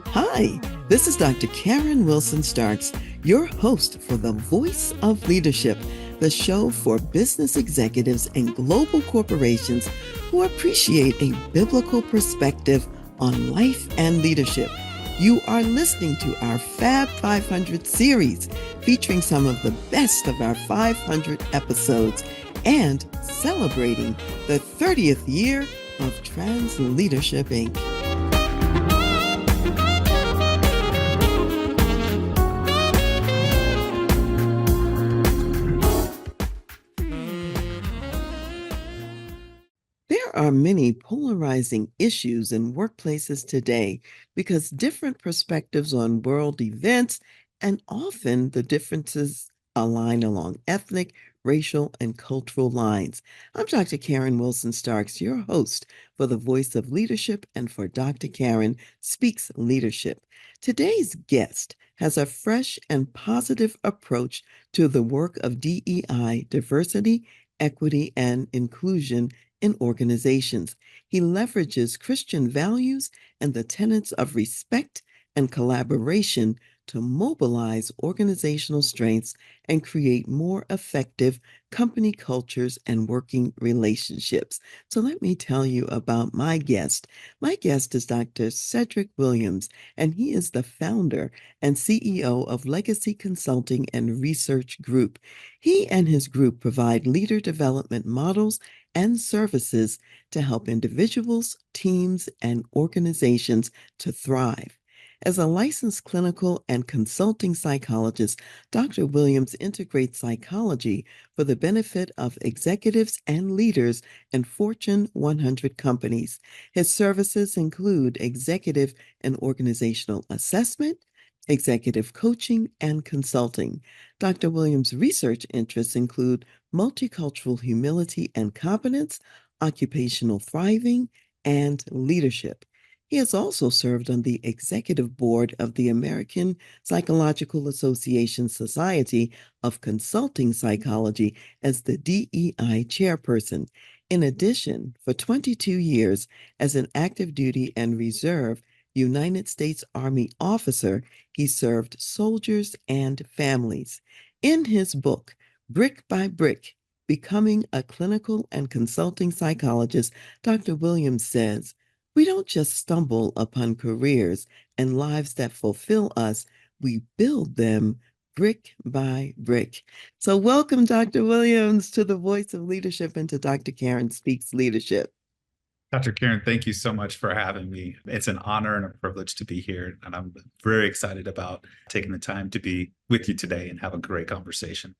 Hi, this is Dr. Karen Wilson Starks, your host for The Voice of Leadership, the show for business executives and global corporations who appreciate a biblical perspective on life and leadership. You are listening to our Fab 500 series featuring some of the best of our 500 episodes and celebrating the 30th year of Trans Leadership Inc. There are many polarizing issues in workplaces today because different perspectives on world events and often the differences align along ethnic, racial, and cultural lines. I'm Dr. Karen Wilson Starks, your host for the Voice of Leadership and for Dr. Karen Speaks Leadership. Today's guest has a fresh and positive approach to the work of DEI, diversity, equity, and inclusion in organizations. He leverages Christian values and the tenets of respect and collaboration to mobilize organizational strengths and create more effective company cultures and working relationships. So let me tell you about my guest. My guest is Dr. Cedric Williams, and he is the founder and CEO of Legacy Consulting and Research Group. He and his group provide leader development models and services to help individuals, teams, and organizations to thrive. As a licensed clinical and consulting psychologist, Dr. Williams integrates psychology for the benefit of executives and leaders in Fortune 100 companies. His services include executive and organizational assessment, executive coaching, and consulting. Dr. Williams' research interests include multicultural humility and competence, occupational thriving, and leadership. He has also served on the executive board of the American Psychological Association Society of Consulting Psychology as the DEI chairperson. In addition, for 22 years as an active duty and reserve United States Army officer, he served soldiers and families. In his book, Brick by Brick, Becoming a Clinical and Consulting Psychologist, Dr. Williams says, we don't just stumble upon careers and lives that fulfill us, we build them brick by brick. So, welcome, Dr. Williams, to the Voice of Leadership and to Dr. Karen Speaks Leadership. Dr. Karen, thank you so much for having me. It's an honor and a privilege to be here. And I'm very excited about taking the time to be with you today and have a great conversation.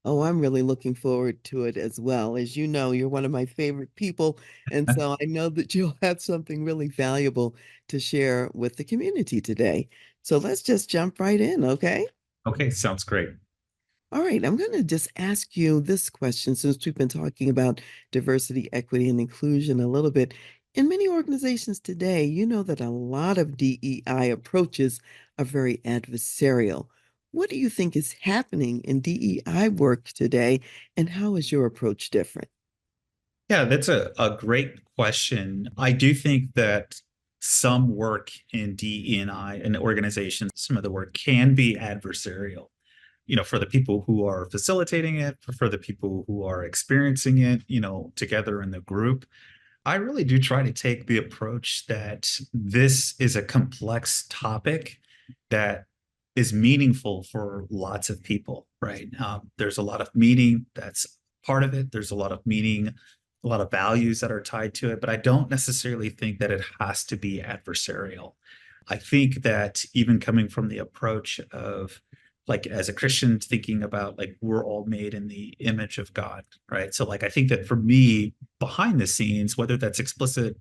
Oh, I'm really looking forward to it as well. As you know, you're one of my favorite people. And so I know that you'll have something really valuable to share with the community today. So let's just jump right in, okay? Okay, sounds great. All right, I'm going to just ask you this question since we've been talking about diversity, equity, and inclusion a little bit. In many organizations today, you know that a lot of DEI approaches are very adversarial. What do you think is happening in DEI work today, and how is your approach different? Yeah, that's a great question. I do think that some work in DE&I and organizations, some of the work can be adversarial. For the people who are facilitating it, for the people who are experiencing it, together in the group. I really do try to take the approach that this is a complex topic that is meaningful for lots of people, right? There's a lot of meaning that's part of it. There's a lot of meaning, a lot of values that are tied to it, but I don't necessarily think that it has to be adversarial. I think that even coming from the approach of like as a Christian thinking about like we're all made in the image of God, right? So like I think that for me, behind the scenes, whether that's explicit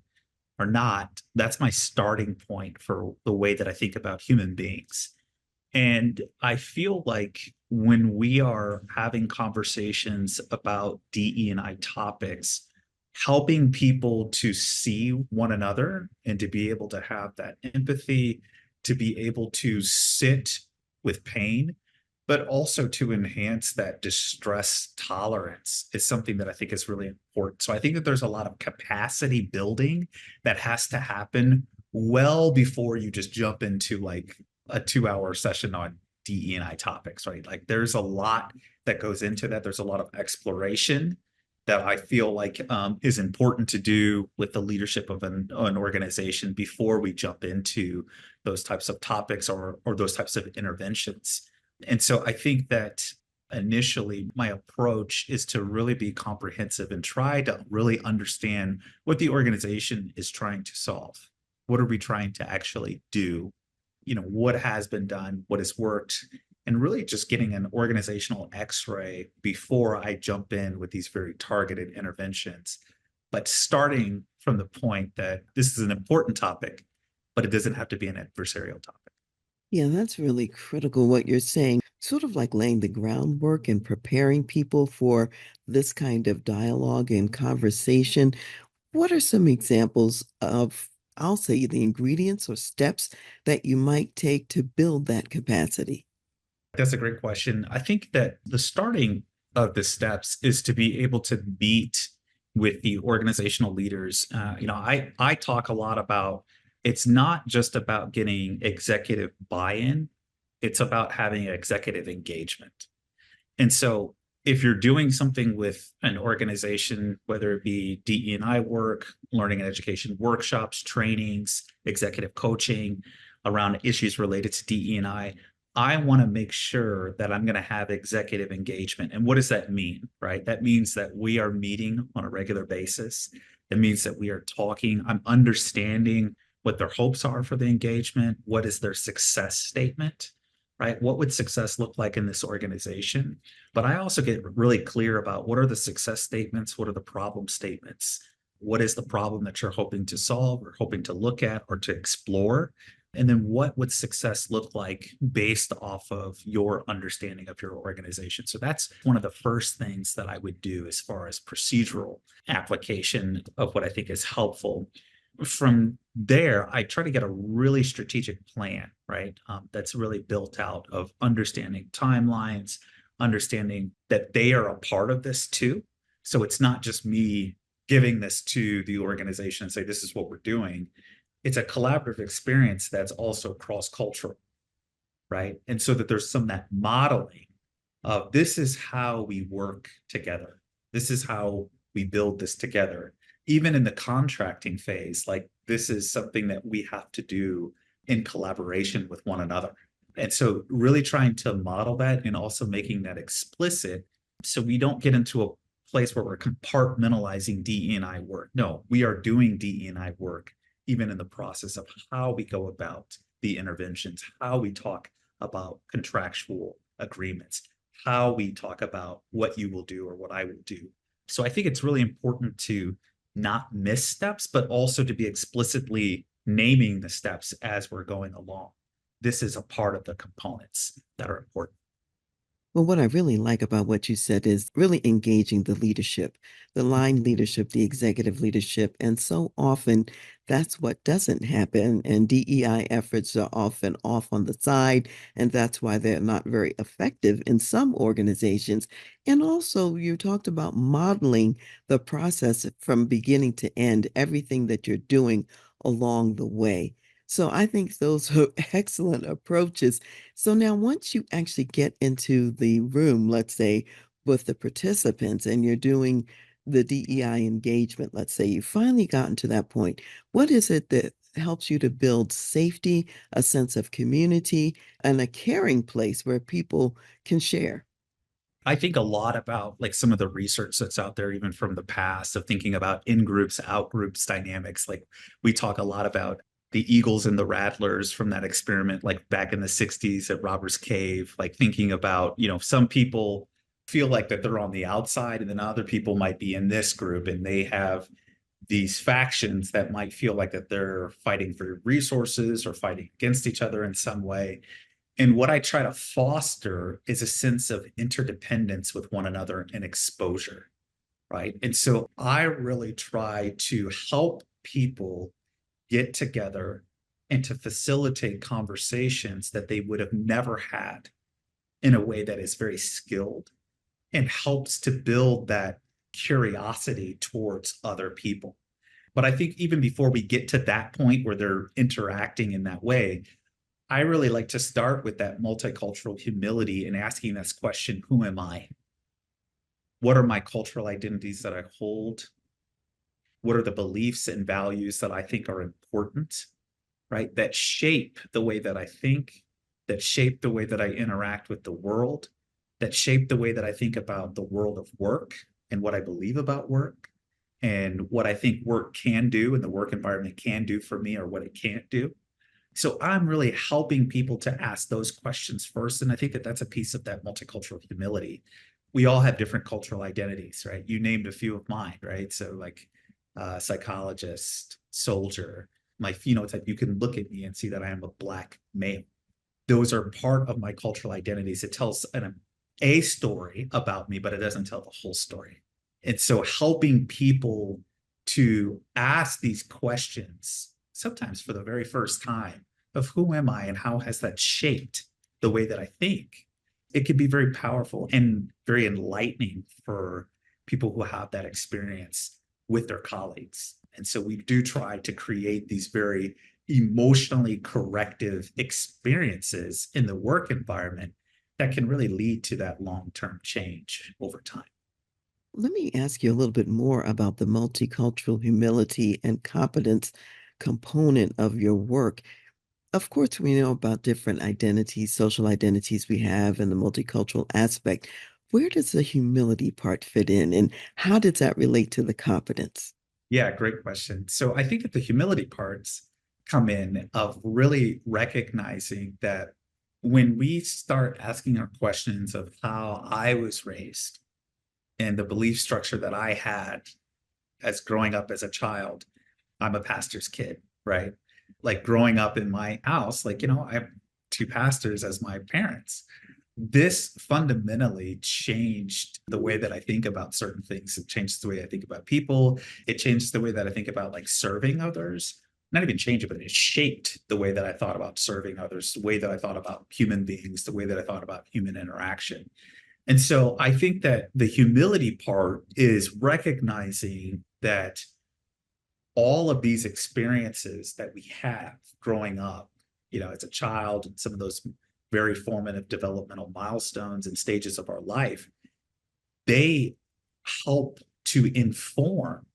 or not, that's my starting point for the way that I think about human beings. And I feel like when we are having conversations about DE&I topics, helping people to see one another and to be able to have that empathy, to be able to sit with pain, but also to enhance that distress tolerance is something that I think is really important. So I think that there's a lot of capacity building that has to happen well before you just jump into like a 2 hour session on DE&I topics, right? Like there's a lot that goes into that. There's a lot of exploration that I feel like is important to do with the leadership of an organization before we jump into those types of topics or those types of interventions. And so I think that initially my approach is to really be comprehensive and try to really understand what the organization is trying to solve. What are we trying to actually do? What has been done, what has worked, and really just getting an organizational x-ray before I jump in with these very targeted interventions. But starting from the point that this is an important topic, but it doesn't have to be an adversarial topic. Yeah, that's really critical what you're saying. Sort of like laying the groundwork and preparing people for this kind of dialogue and conversation. What are some examples of, I'll say, the ingredients or steps that you might take to build that capacity? That's a great question. I think that the starting of the steps is to be able to meet with the organizational leaders. I talk a lot about it's not just about getting executive buy-in, it's about having executive engagement. And so if you're doing something with an organization, whether it be DE&I work, learning and education workshops, trainings, executive coaching around issues related to DE&I want to make sure that I'm going to have executive engagement. And what does that mean, right? That means that we are meeting on a regular basis. It means that we are talking. I'm understanding what their hopes are for the engagement. What is their success statement, right? What would success look like in this organization? But I also get really clear about what are the success statements? What are the problem statements? What is the problem that you're hoping to solve or hoping to look at or to explore? And then what would success look like based off of your understanding of your organization? So that's one of the first things that I would do as far as procedural application of what I think is helpful. From there, I try to get a really strategic plan, right? That's really built out of understanding timelines, understanding that they are a part of this too. So it's not just me giving this to the organization and say, this is what we're doing. It's a collaborative experience that's also cross-cultural, right? And so that there's some that modeling of this is how we work together. This is how we build this together. Even in the contracting phase, like this is something that we have to do in collaboration with one another. And so really trying to model that and also making that explicit so we don't get into a place where we're compartmentalizing DE&I work. No, we are doing DE&I work even in the process of how we go about the interventions, how we talk about contractual agreements, how we talk about what you will do or what I will do. So I think it's really important to not miss steps, but also to be explicitly naming the steps as we're going along. This is a part of the components that are important. Well, what I really like about what you said is really engaging the leadership, the line leadership, the executive leadership. And so often that's what doesn't happen. And DEI efforts are often off on the side. And that's why they're not very effective in some organizations. And also, you talked about modeling the process from beginning to end, everything that you're doing along the way. So I think those are excellent approaches. So now once you actually get into the room, let's say with the participants and you're doing the DEI engagement, let's say you finally gotten to that point, what is it that helps you to build safety, a sense of community, and a caring place where people can share? I think a lot about like some of the research that's out there, even from the past, of thinking about in groups, out groups dynamics. Like we talk a lot about the Eagles and the Rattlers from that experiment, like back in the 60s at Robbers Cave, like thinking about, some people feel like that they're on the outside, and then other people might be in this group and they have these factions that might feel like that they're fighting for resources or fighting against each other in some way. And what I try to foster is a sense of interdependence with one another and exposure, right? And so I really try to help people get together and to facilitate conversations that they would have never had in a way that is very skilled and helps to build that curiosity towards other people. But I think even before we get to that point where they're interacting in that way, I really like to start with that multicultural humility and asking this question, who am I? What are my cultural identities that I hold? What are the beliefs and values that I think are important, right? That shape the way that I think, that shape the way that I interact with the world, that shape the way that I think about the world of work and what I believe about work and what I think work can do and the work environment can do for me or what it can't do. So I'm really helping people to ask those questions first. And I think that that's a piece of that multicultural humility. We all have different cultural identities, right? You named a few of mine, right? So like psychologist, soldier, my phenotype, you can look at me and see that I am a Black male. Those are part of my cultural identities. It tells a story about me, but it doesn't tell the whole story. And so helping people to ask these questions, sometimes for the very first time, of who am I and how has that shaped the way that I think, it can be very powerful and very enlightening for people who have that experience with their colleagues. And so we do try to create these very emotionally corrective experiences in the work environment that can really lead to that long-term change over time. Let me ask you a little bit more about the multicultural humility and competence component of your work. Of course, we know about different identities, social identities we have, and the multicultural aspect. Where does the humility part fit in, and how does that relate to the competence? Yeah, great question. So I think that the humility parts come in of really recognizing that when we start asking our questions of how I was raised and the belief structure that I had as growing up as a child, I'm a pastor's kid, right? Like growing up in my house, like, I have two pastors as my parents. This fundamentally changed the way that I think about certain things. It changed the way I think about people. It changed the way that I think about like serving others. Not even change it, but it shaped the way that I thought about serving others, the way that I thought about human beings, the way that I thought about human interaction. And so I think that the humility part is recognizing that all of these experiences that we have growing up, as a child, and some of those very formative developmental milestones and stages of our life, they help to inform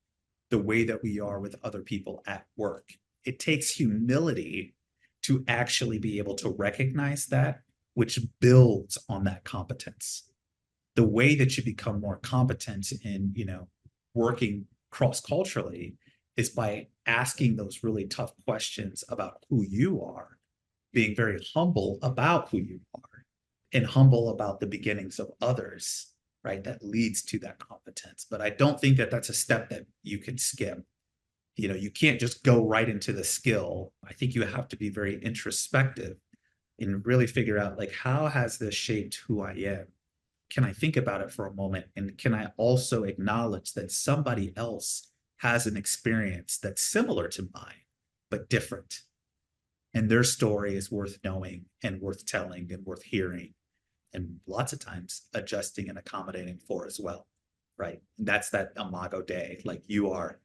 the way that we are with other people at work. It takes humility to actually be able to recognize that, which builds on that competence. The way that you become more competent in, working cross-culturally is by asking those really tough questions about who you are, being very humble about who you are, and humble about the beginnings of others, right? That leads to that competence. But I don't think that that's a step that you can skip. You can't just go right into the skill. I think you have to be very introspective and really figure out, like, how has this shaped who I am? Can I think about it for a moment? And can I also acknowledge that somebody else has an experience that's similar to mine, but different? And their story is worth knowing and worth telling and worth hearing. And lots of times adjusting and accommodating for as well. Right. And that's that imago Dei. Like you are,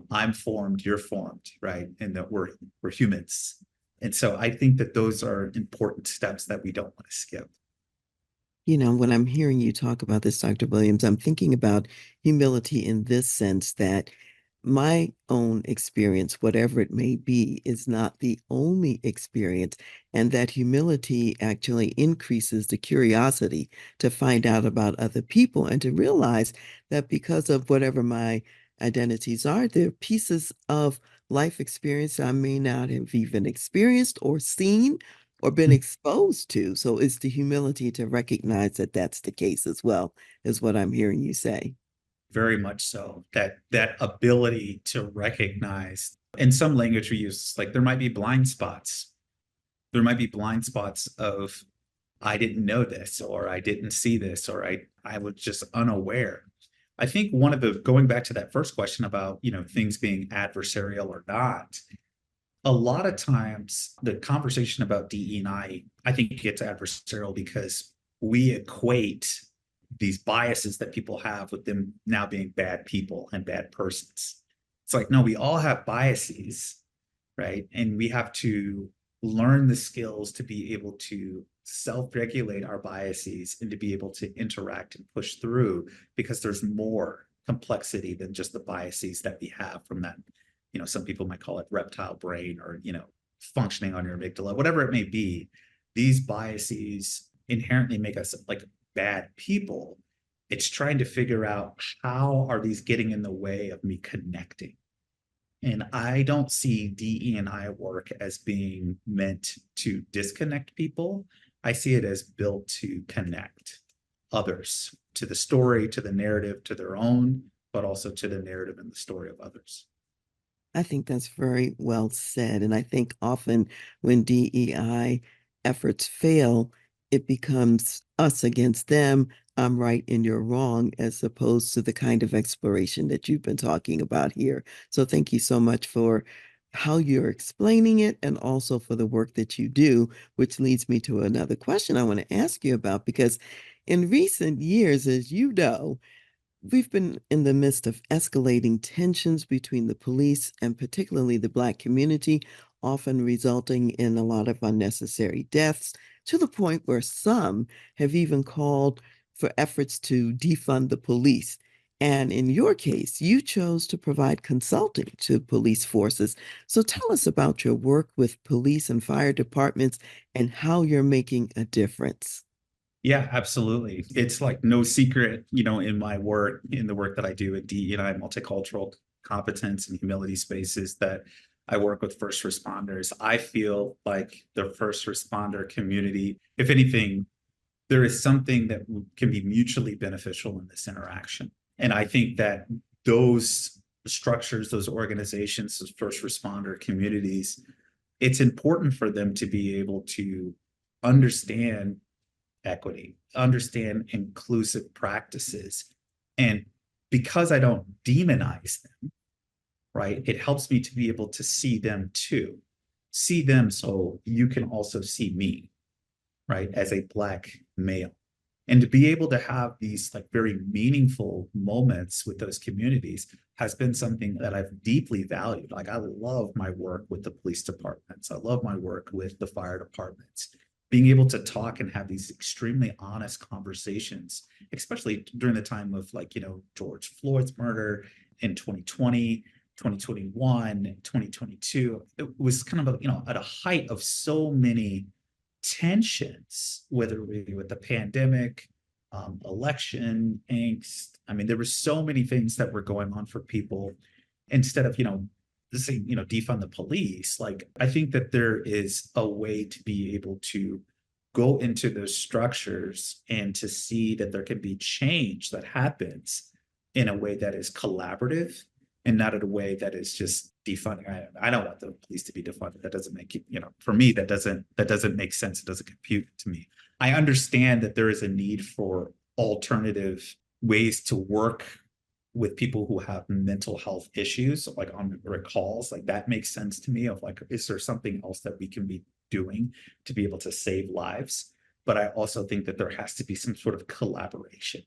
I'm formed, you're formed, right? And that we're humans. And so I think that those are important steps that we don't want to skip. When I'm hearing you talk about this, Dr. Williams, I'm thinking about humility in this sense that my own experience, whatever it may be, is not the only experience, and that humility actually increases the curiosity to find out about other people and to realize that because of whatever my identities are, they're pieces of life experience I may not have even experienced or seen or been exposed to. So it's the humility to recognize that that's the case as well, is what I'm hearing you say. Very much so. That ability to recognize in some language we use, like there might be blind spots. There might be blind spots of I didn't know this or I didn't see this or I was just unaware. I think one of the going back to that first question about, things being adversarial or not, a lot of times the conversation about DE&I think gets adversarial because we equate these biases that people have with them now being bad people and bad persons. It's like, no, we all have biases, right? And we have to learn the skills to be able to self-regulate our biases and to be able to interact and push through because there's more complexity than just the biases that we have from that, some people might call it reptile brain or, functioning on your amygdala, whatever it may be. These biases inherently make us like bad people. It's trying to figure out how are these getting in the way of me connecting. And I don't see DE&I work as being meant to disconnect people. I see it as built to connect others to the story, to the narrative, to their own, but also to the narrative and the story of others. I think that's very well said. And I think often when DEI efforts fail, it becomes us against them. I'm right and you're wrong, as opposed to the kind of exploration that you've been talking about here. So thank you so much for how you're explaining it and also for the work that you do, which leads me to another question I want to ask you about, because in recent years, as you know, we've been in the midst of escalating tensions between the police and particularly the Black community, often resulting in a lot of unnecessary deaths, to the point where some have even called for efforts to defund the police. And in your case, you chose to provide consulting to police forces. So tell us about your work with police and fire departments and how you're making a difference. Yeah, absolutely. It's like no secret, in my work, in the work that I do at DE&I, multicultural competence and humility spaces, that I work with first responders. I feel like the first responder community, if anything, there is something that can be mutually beneficial in this interaction. And I think that those structures, those organizations, those first responder communities, it's important for them to be able to understand equity, understand inclusive practices. And because I don't demonize them, right, it helps me to be able to see them too. See them so you can also see me, right, as a Black male. And to be able to have these like very meaningful moments with those communities has been something that I've deeply valued. Like I love my work with the police departments. I love my work with the fire departments. Being able to talk and have these extremely honest conversations, especially during the time of like, George Floyd's murder in 2020, 2021, 2022. It was kind of, at a height of so many tensions, whether it be with the pandemic, election angst. I mean, there were so many things that were going on for people. Instead of, saying, defund the police, like I think that there is a way to be able to go into those structures and to see that there can be change that happens in a way that is collaborative and not in a way that is just defunding. I don't want the police to be defunded. That doesn't make it, for me, that doesn't make sense. It doesn't compute to me. I understand that there is a need for alternative ways to work with people who have mental health issues, like on recalls. Like that makes sense to me of like, is there something else that we can be doing to be able to save lives? But I also think that there has to be some sort of collaboration.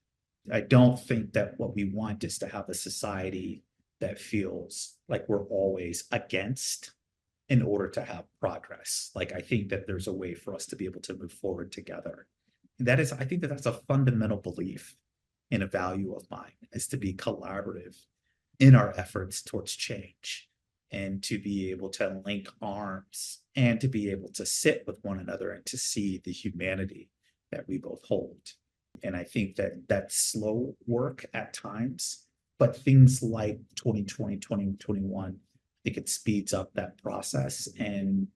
I don't think that what we want is to have a society that feels like we're always against in order to have progress. Like I think that there's a way for us to be able to move forward together. And I think that that's a fundamental belief in a value of mine, is to be collaborative in our efforts towards change and to be able to link arms and to be able to sit with one another and to see the humanity that we both hold. And I think that that's slow work at times, but things like 2020, 2021, I think it speeds up that process. And,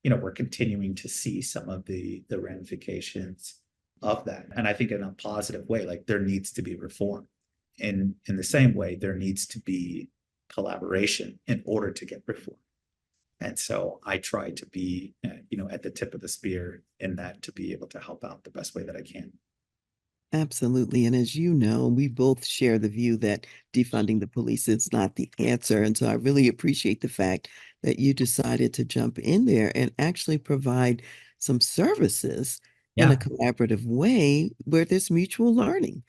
we're continuing to see some of the ramifications of that. And I think in a positive way, like there needs to be reform. In the same way, there needs to be collaboration in order to get reform. And so I try to be, at the tip of the spear in that to be able to help out the best way that I can. Absolutely. And as you know, we both share the view that defunding the police is not the answer. And so I really appreciate the fact that you decided to jump in there and actually provide some services in a Yeah. collaborative way where there's mutual learning.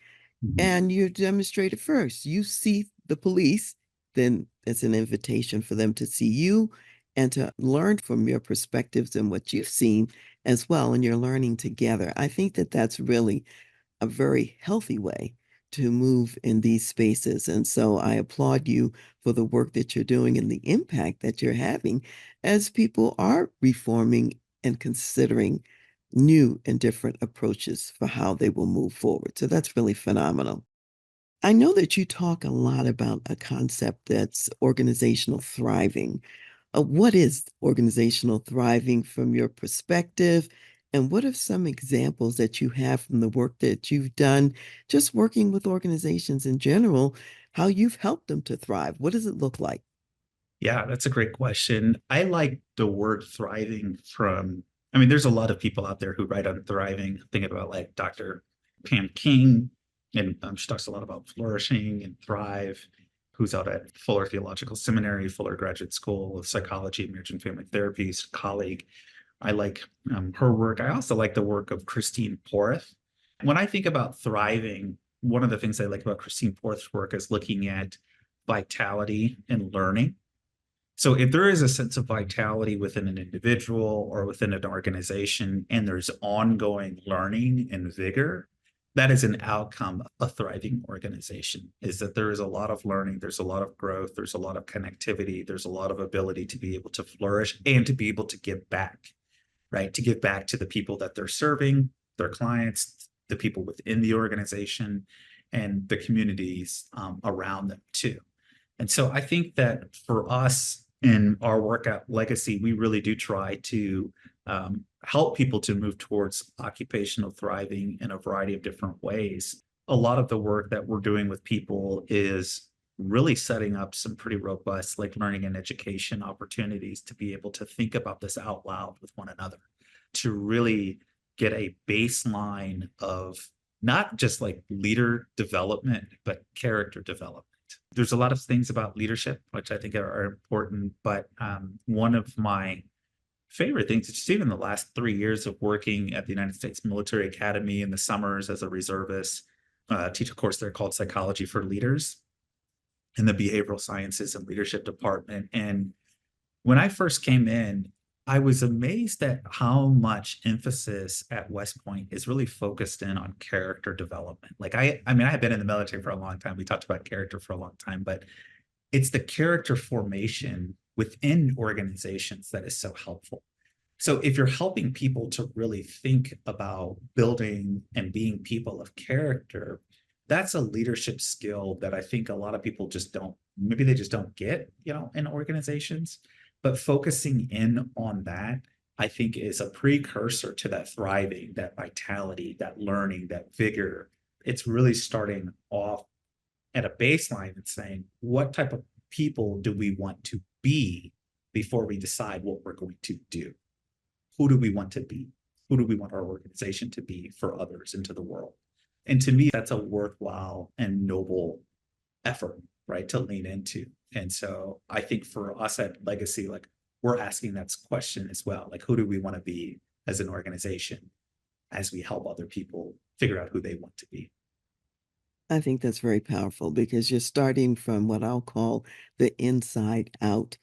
Mhm. And you demonstrated first. You see the police then it's an invitation for them to see you and to learn from your perspectives and what you've seen as well. And you're learning together. I think that that's really a very healthy way to move in these spaces. And so I applaud you for the work that you're doing and the impact that you're having as people are reforming and considering new and different approaches for how they will move forward. So that's really phenomenal. I know that you talk a lot about a concept that's organizational thriving. What is organizational thriving from your perspective? And what are some examples that you have from the work that you've done, just working with organizations in general, how you've helped them to thrive? What does it look like? Yeah, that's a great question. I like the word thriving from, I mean, there's a lot of people out there who write on thriving, thinking about like Dr. Pam King, and she talks a lot about flourishing and thrive, who's out at Fuller Theological Seminary, Fuller Graduate School of Psychology, Marriage and Family Therapies, colleague. I like her work. I also like the work of Christine Porth. When I think about thriving, one of the things I like about Christine Porth's work is looking at vitality and learning. So if there is a sense of vitality within an individual or within an organization, and there's ongoing learning and vigor, that is an outcome of a thriving organization, is that there is a lot of learning, there's a lot of growth, there's a lot of connectivity, there's a lot of ability to be able to flourish and to be able to give back, right? To give back to the people that they're serving, their clients, the people within the organization, and the communities around them too. And so I think that for us in our work at Legacy, we really do try to help people to move towards occupational thriving in a variety of different ways. A lot of the work that we're doing with people is really setting up some pretty robust like learning and education opportunities to be able to think about this out loud with one another, to really get a baseline of not just like leader development, but character development. There's a lot of things about leadership, which I think are important, but one of my favorite things, just even the last 3 years of working at the United States Military Academy in the summers as a reservist, teach a course there called Psychology for Leaders in the Behavioral Sciences and Leadership Department. And when I first came in, I was amazed at how much emphasis at West Point is really focused in on character development. Like I mean, I have been in the military for a long time. We talked about character for a long time, but it's the character formation within organizations that is so helpful. So if you're helping people to really think about building and being people of character, that's a leadership skill that I think a lot of people just don't, maybe they just don't get, in organizations. But focusing in on that, I think, is a precursor to that thriving, that vitality, that learning, that vigor. It's really starting off at a baseline and saying, what type of people do we want to be before we decide what we're going to do? Who do we want to be? Who do we want our organization to be for others into the world? And to me, that's a worthwhile and noble effort, right, to lean into. And so I think for us at Legacy, like we're asking that question as well. Like, who do we want to be as an organization as we help other people figure out who they want to be? I think that's very powerful because you're starting from what I'll call the inside out.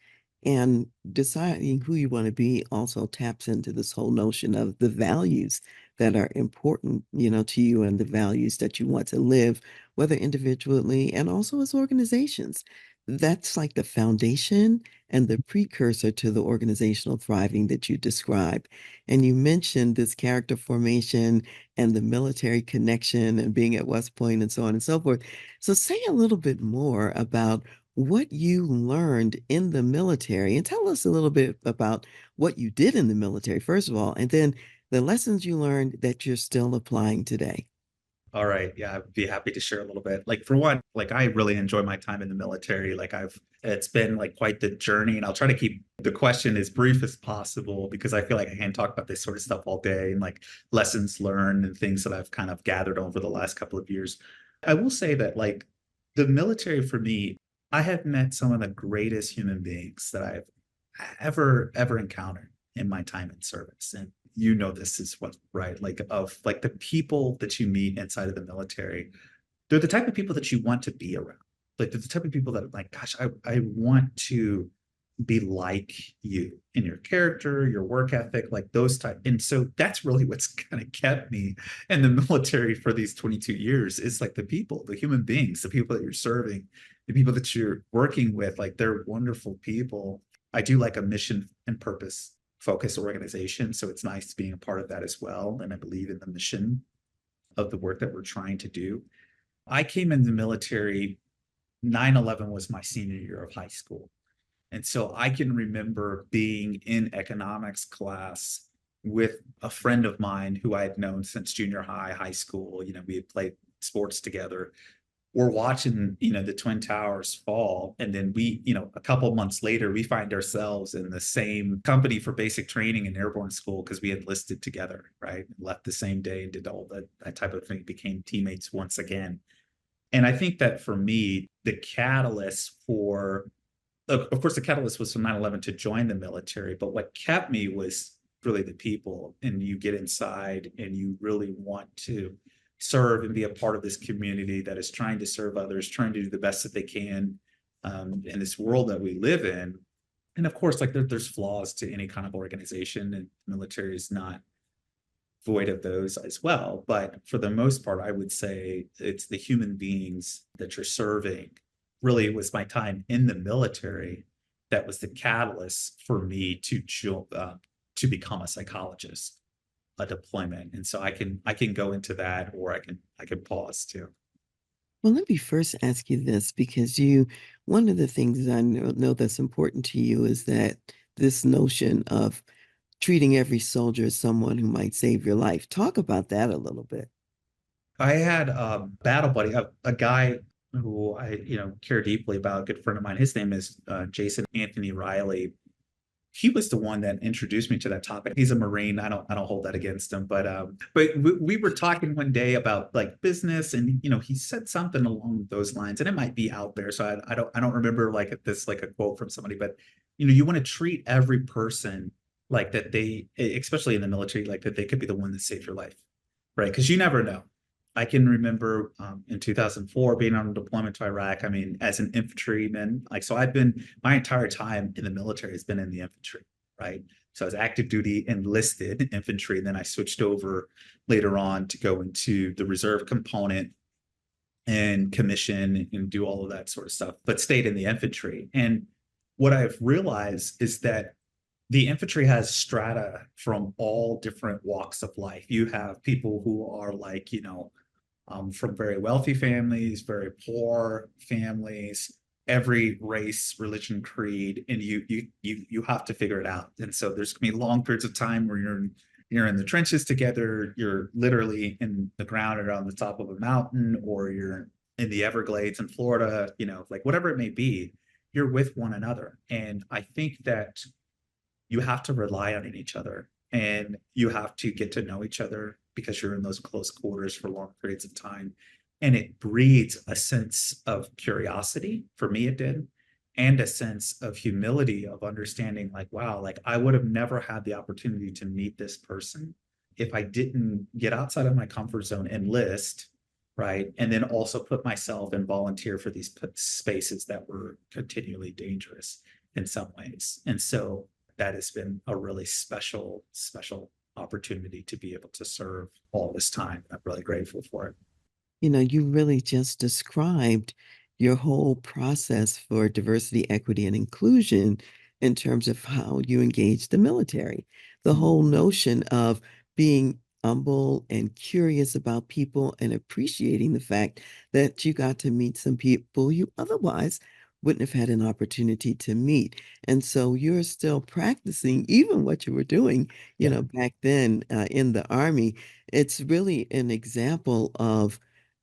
And deciding who you want to be also taps into this whole notion of the values that are important, to you and the values that you want to live, whether individually and also as organizations. That's like the foundation and the precursor to the organizational thriving that you describe. And you mentioned this character formation and the military connection and being at West Point and so on and so forth. So say a little bit more about what you learned in the military and tell us a little bit about what you did in the military, first of all, and then the lessons you learned that you're still applying today. All right. Yeah, I'd be happy to share a little bit. Like for one, like I really enjoy my time in the military. It's been like quite the journey, and I'll try to keep the question as brief as possible because I feel like I can talk about this sort of stuff all day and like lessons learned and things that I've kind of gathered over the last couple of years. I will say that like the military for me, I have met some of the greatest human beings that I've ever encountered in my time in service. And this is what, right? Like of like the people that you meet inside of the military, they're the type of people that you want to be around. like the type of people that like, gosh, I want to be like you in your character, your work ethic, like those type. And so that's really what's kind of kept me in the military for these 22 years is like the people, the human beings, the people that you're serving, the people that you're working with, like they're wonderful people. I do like a mission and purpose focused organization. So it's nice being a part of that as well. And I believe in the mission of the work that we're trying to do. I came in the military, 9/11 was my senior year of high school. And so I can remember being in economics class with a friend of mine who I had known since junior high, high school. You know, we had played sports together. We're watching, you know, the Twin Towers fall. And then we, you know, a couple of months later, we find ourselves in the same company for basic training in airborne school because we had enlisted together, right? Left the same day and did all that type of thing, became teammates once again. And I think that for me, the catalyst for of course, the catalyst was from 9/11 to join the military, but what kept me was really the people. And you get inside and you really want to serve and be a part of this community that is trying to serve others, trying to do the best that they can in this world that we live in. And of course, like there's flaws to any kind of organization, and the military is not void of those as well. But for the most part, I would say it's the human beings that you're serving. Really, it was my time in the military that was the catalyst for me to become a psychologist, a deployment. And so I can go into that, or I can pause too. Well, let me first ask you this because one of the things I know that's important to you is that this notion of treating every soldier as someone who might save your life. Talk about that a little bit. I had a battle buddy, a guy who I care deeply about, a good friend of mine. His name is Jason Anthony Riley. He was the one that introduced me to that topic. He's a Marine. I don't hold that against him, but we were talking one day about like business, and he said something along those lines, and it might be out there, so I don't remember like this like a quote from somebody, but you want to treat every person like that they, especially in the military, like that they could be the one that saved your life, right? Because you never know. I can remember in 2004 being on a deployment to Iraq. I mean, as an infantryman, like, so I've been my entire time in the military has been in the infantry, right? So I was active duty enlisted infantry. And then I switched over later on to go into the reserve component and commission and do all of that sort of stuff, but stayed in the infantry. And what I've realized is that the infantry has strata from all different walks of life. You have people who are like, from very wealthy families, very poor families, every race, religion, creed, and you have to figure it out. And so there's gonna be long periods of time where you're in the trenches together, you're literally in the ground or on the top of a mountain, or you're in the Everglades in Florida, like whatever it may be, you're with one another. And I think that you have to rely on each other, and you have to get to know each other because you're in those close quarters for long periods of time. And it breeds a sense of curiosity. For me, it did. And a sense of humility, of understanding like, wow, like I would have never had the opportunity to meet this person if I didn't get outside of my comfort zone, enlist, right? And then also put myself and volunteer for these spaces that were continually dangerous in some ways. And so that has been a really special, special opportunity to be able to serve all this time. I'm really grateful for it. You really just described your whole process for diversity, equity, and inclusion in terms of how you engage the military. The whole notion of being humble and curious about people and appreciating the fact that you got to meet some people you otherwise wouldn't have had an opportunity to meet. And so you're still practicing even what you were doing, Yeah. back then in the Army. It's really an example of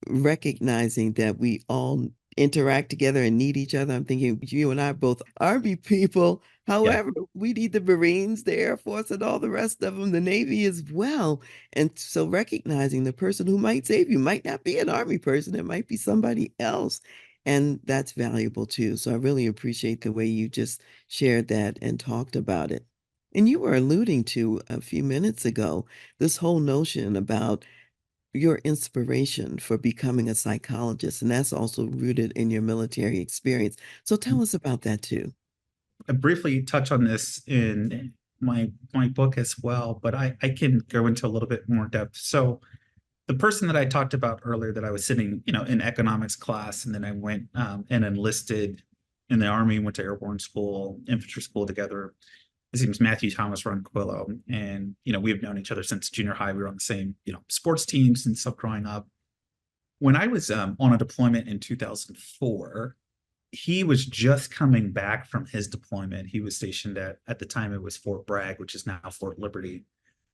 recognizing that we all interact together and need each other. I'm thinking you and I are both Army people. Yeah. However, we need the Marines, the Air Force, and all the rest of them, the Navy as well. And so recognizing the person who might save you might not be an Army person, it might be somebody else. And that's valuable too. So I really appreciate the way you just shared that and talked about it. And you were alluding to a few minutes ago this whole notion about your inspiration for becoming a psychologist, and that's also rooted in your military experience. So tell us about that too. I briefly touch on this in my book as well, but I can go into a little bit more depth. So the person that I talked about earlier that I was sitting, in economics class, and then I went and enlisted in the Army, went to airborne school, infantry school together. His name is Matthew Thomas Ronquillo. And, we've known each other since junior high. We were on the same, sports teams and stuff growing up. When I was on a deployment in 2004, he was just coming back from his deployment. He was stationed at the time it was Fort Bragg, which is now Fort Liberty.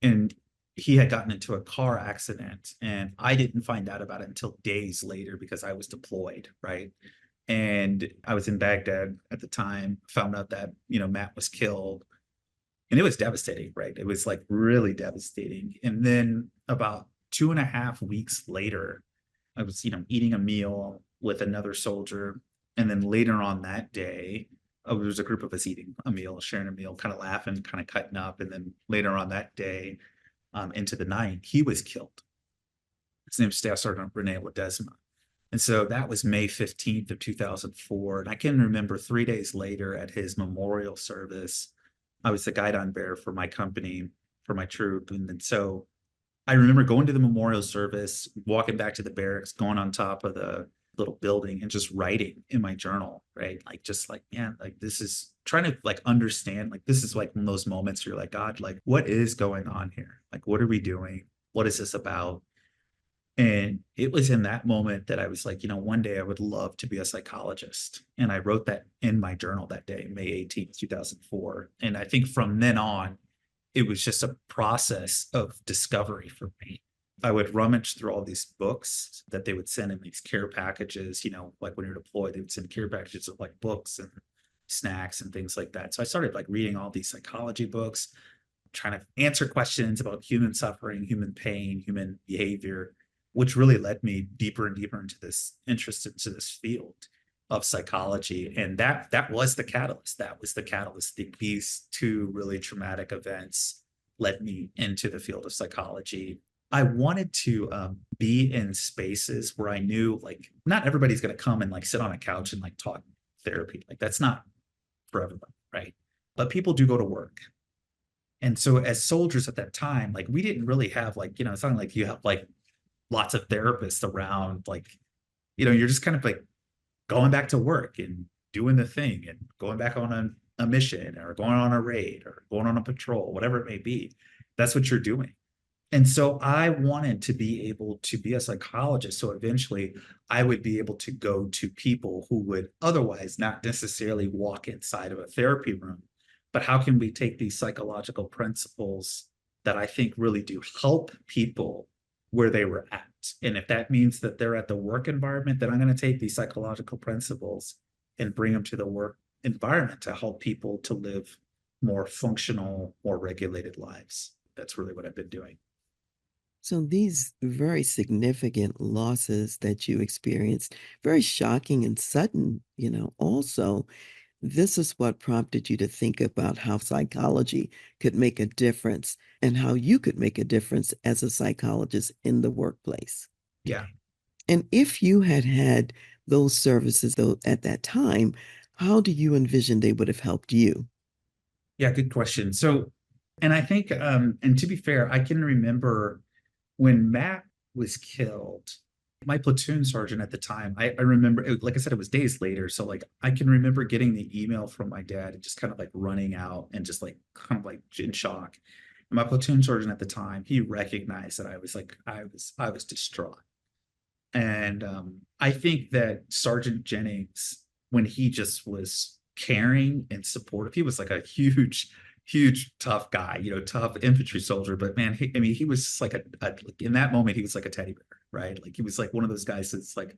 And he had gotten into a car accident, and I didn't find out about it until days later because I was deployed, right? And I was in Baghdad at the time, found out that, Matt was killed. And it was devastating, right? It was like really devastating. And then about 2.5 weeks later, I was, eating a meal with another soldier. And then later on that day, there was a group of us eating a meal, sharing a meal, kind of laughing, kind of cutting up. And then later on that day, into the night, he was killed. His name is Staff Sergeant Rene Ledesma. And so that was May 15th of 2004. And I can remember 3 days later at his memorial service, I was the guidon bearer for my company, for my troop. And then so I remember going to the memorial service, walking back to the barracks, going on top of the little building and just writing in my journal, right? Like, just like, man, like this is trying to like understand, like, this is like one of those moments you're like, God, like, what is going on here? Like, what are we doing? What is this about? And it was in that moment that I was like, one day I would love to be a psychologist. And I wrote that in my journal that day, May 18th, 2004. And I think from then on, it was just a process of discovery for me. I would rummage through all these books that they would send in these care packages, like when you're deployed, they would send care packages of like books and snacks and things like that. So I started like reading all these psychology books, trying to answer questions about human suffering, human pain, human behavior, which really led me deeper and deeper into this interest into this field of psychology. And that was the catalyst. That was the catalyst. These two really traumatic events led me into the field of psychology. I wanted to be in spaces where I knew like not everybody's going to come and like sit on a couch and like talk therapy. Like that's not for everyone, right? But people do go to work. And so as soldiers at that time, like we didn't really have like, it's not like you have like lots of therapists around, like, you're just kind of like going back to work and doing the thing and going back on a mission or going on a raid or going on a patrol, whatever it may be. That's what you're doing. And so I wanted to be able to be a psychologist. So eventually I would be able to go to people who would otherwise not necessarily walk inside of a therapy room. But how can we take these psychological principles that I think really do help people where they were at? And if that means that they're at the work environment, then I'm going to take these psychological principles and bring them to the work environment to help people to live more functional, more regulated lives. That's really what I've been doing. So these very significant losses that you experienced, very shocking and sudden, also, this is what prompted you to think about how psychology could make a difference and how you could make a difference as a psychologist in the workplace. Yeah. And if you had had those services though at that time, how do you envision they would have helped you? Yeah, good question. So, and I think, and to be fair, I can remember when Matt was killed, my platoon sergeant at the time, I remember, like I said, it was days later. So like I can remember getting the email from my dad and just kind of like running out and just like kind of like in shock. And my platoon sergeant at the time, he recognized that I was like, I was distraught. And I think that Sergeant Jennings, when he just was caring and supportive, he was like a huge, tough guy, tough infantry soldier. But man, I mean, he was just like in that moment, he was like a teddy bear, right? Like he was like one of those guys that's like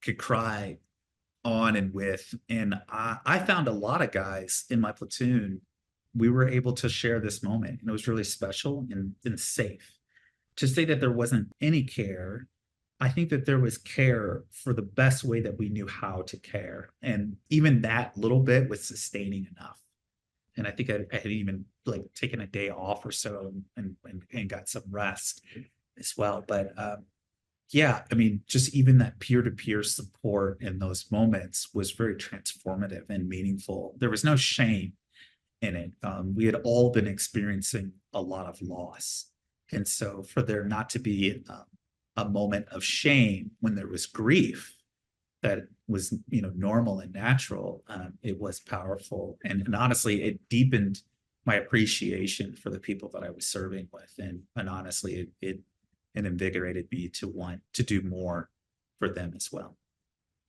could cry on and with. And I found a lot of guys in my platoon, we were able to share this moment, and it was really special and safe. To say that there wasn't any care, I think that there was care for the best way that we knew how to care. And even that little bit was sustaining enough. And I had even like taken a day off or so and got some rest. as well. But yeah, I mean, just even that peer-to-peer support in those moments was very transformative and meaningful. There was no shame in it. We had all been experiencing a lot of loss. And so for there not to be a moment of shame when there was grief that was, normal and natural, it was powerful. And honestly, it deepened my appreciation for the people that I was serving with. And honestly, it invigorated me to want to do more for them as well.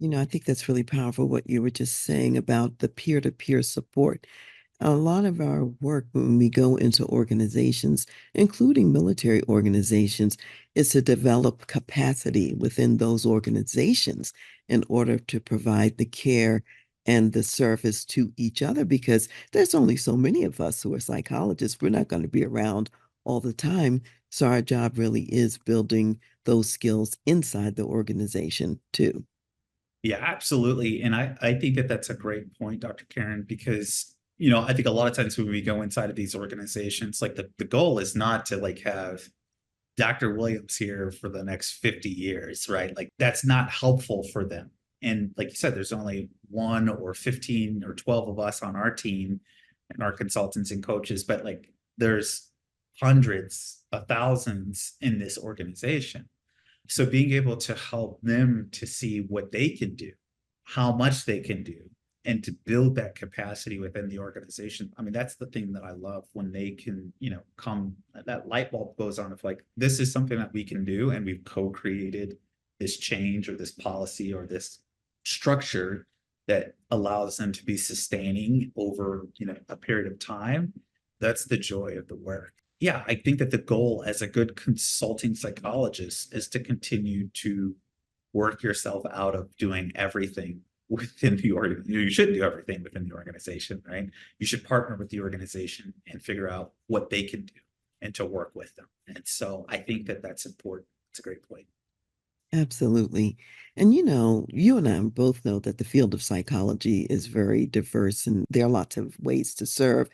I think that's really powerful what you were just saying about the peer-to-peer support. A lot of our work when we go into organizations, including military organizations, is to develop capacity within those organizations in order to provide the care and the service to each other because there's only so many of us who are psychologists. We're not going to be around all the time. So our job really is building those skills inside the organization too. Yeah, absolutely. And I think that that's a great point, Dr. Karen, because, I think a lot of times when we go inside of these organizations, like the goal is not to like have Dr. Williams here for the next 50 years, right? Like that's not helpful for them. And like you said, there's only one or 15 or 12 of us on our team and our consultants and coaches, but like there's hundreds of thousands in this organization. So being able to help them to see what they can do, how much they can do, and to build that capacity within the organization. I mean, that's the thing that I love when they can, come, that light bulb goes on of like, this is something that we can do, and we've co-created this change or this policy or this structure that allows them to be sustaining over, a period of time. That's the joy of the work. Yeah, I think that the goal as a good consulting psychologist is to continue to work yourself out of doing everything within the org. You should do everything within the organization, right? You should partner with the organization and figure out what they can do and to work with them. And so I think that that's important. It's a great point. Absolutely. And you and I both know that the field of psychology is very diverse and there are lots of ways to serve.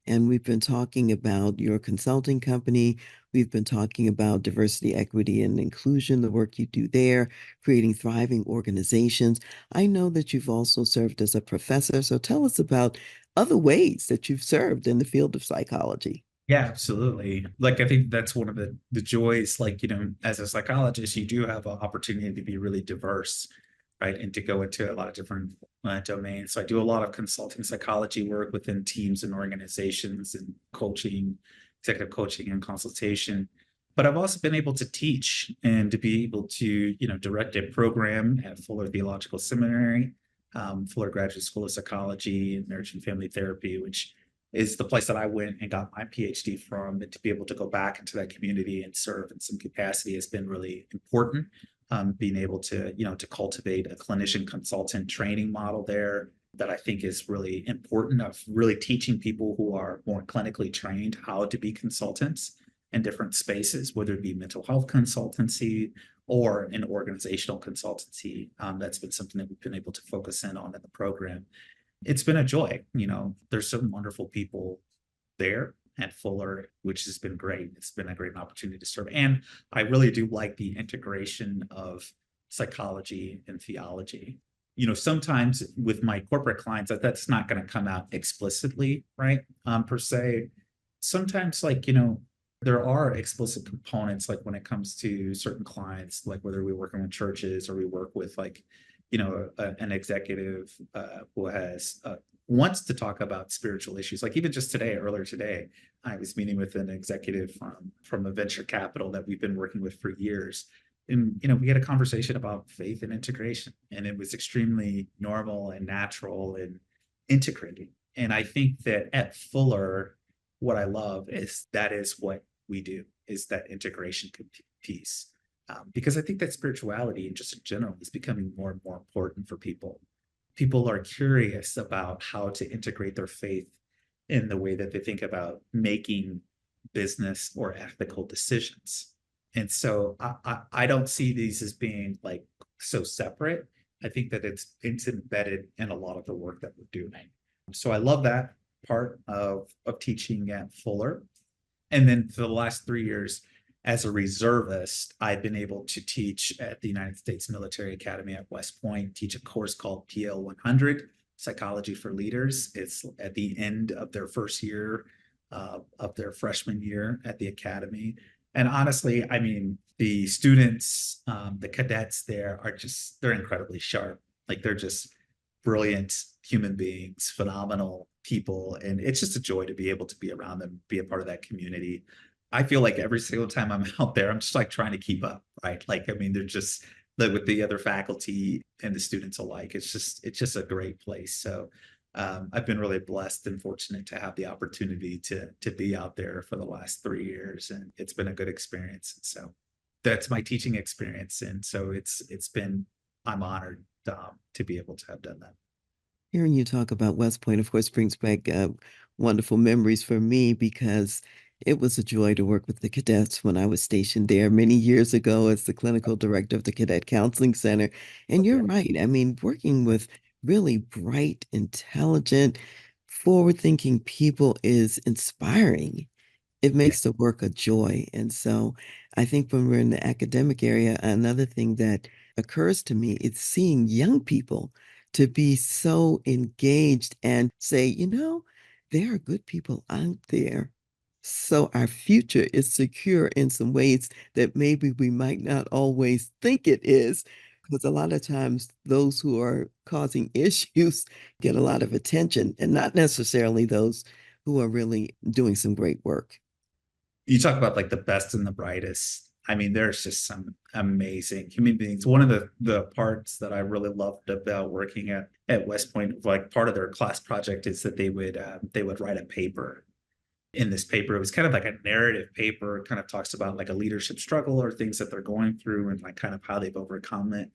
And we've been talking about your consulting company. We've been talking about diversity, equity, and inclusion, the work you do there, creating thriving organizations. I know that you've also served as a professor. So tell us about other ways that you've served in the field of psychology. Yeah, absolutely. Like I think that's one of the joys, like, as a psychologist, you do have an opportunity to be really diverse, right? And to go into a lot of different domains. So I do a lot of consulting psychology work within teams and organizations and coaching, executive coaching and consultation. But I've also been able to teach and to be able to, direct a program at Fuller Theological Seminary, Fuller Graduate School of Psychology and Marriage and Family Therapy, which is the place that I went and got my PhD from. And to be able to go back into that community and serve in some capacity has been really important. Being able to, to cultivate a clinician consultant training model there that I think is really important, of really teaching people who are more clinically trained how to be consultants in different spaces, whether it be mental health consultancy or an organizational consultancy. That's been something that we've been able to focus in on in the program. It's been a joy. There's some wonderful people there at Fuller, which has been great. It's been a great opportunity to serve. And I really do like the integration of psychology and theology. Sometimes with my corporate clients, that's not going to come out explicitly, right? Per se. Sometimes, like, there are explicit components, like when it comes to certain clients, like whether we're working with churches or we work with like an executive who has wants to talk about spiritual issues. Like even just today, earlier today, I was meeting with an executive from a venture capital that we've been working with for years. And we had a conversation about faith and integration, and it was extremely normal and natural and integrating. And I think that at Fuller, what I love is that is what we do, is that integration piece. Because I think that spirituality and just in general is becoming more and more important for people. People are curious about how to integrate their faith in the way that they think about making business or ethical decisions. And so I don't see these as being like so separate. I think that it's embedded in a lot of the work that we're doing. So I love that part of teaching at Fuller. And then for the last 3 years, as a reservist, I've been able to teach at the United States Military Academy at West Point, teach a course called PL 100, Psychology for Leaders. It's at the end of their first year of their freshman year at the academy. And honestly, I mean, the students, the cadets there are just, they're incredibly sharp. Like they're just brilliant human beings, phenomenal people. And it's just a joy to be able to be around them, be a part of that community. I feel like every single time I'm out there, I'm just like trying to keep up, right? Like, I mean, they're just like with the other faculty and the students alike. It's just a great place. So I've been really blessed and fortunate to have the opportunity to be out there for the last 3 years, and it's been a good experience. So that's my teaching experience, and so it's been I'm honored to be able to have done that. Hearing you talk about West Point, of course, brings back wonderful memories for me because it was a joy to work with the cadets when I was stationed there many years ago as the clinical director of the Cadet Counseling Center. And you're right. I mean, working with really bright, intelligent, forward-thinking people is inspiring. It Yeah. makes the work a joy. And so I think when we're in the academic area, another thing that occurs to me is seeing young people to be so engaged and say, there are good people out there. So our future is secure in some ways that maybe we might not always think it is, because a lot of times those who are causing issues get a lot of attention and not necessarily those who are really doing some great work. You talk about like the best and the brightest. I mean, there's just some amazing human beings. One of the parts that I really loved about working at West Point, like part of their class project, is that they would write a paper. In this paper, it was kind of like a narrative paper. It kind of talks about like a leadership struggle or things that they're going through and like kind of how they've overcome it.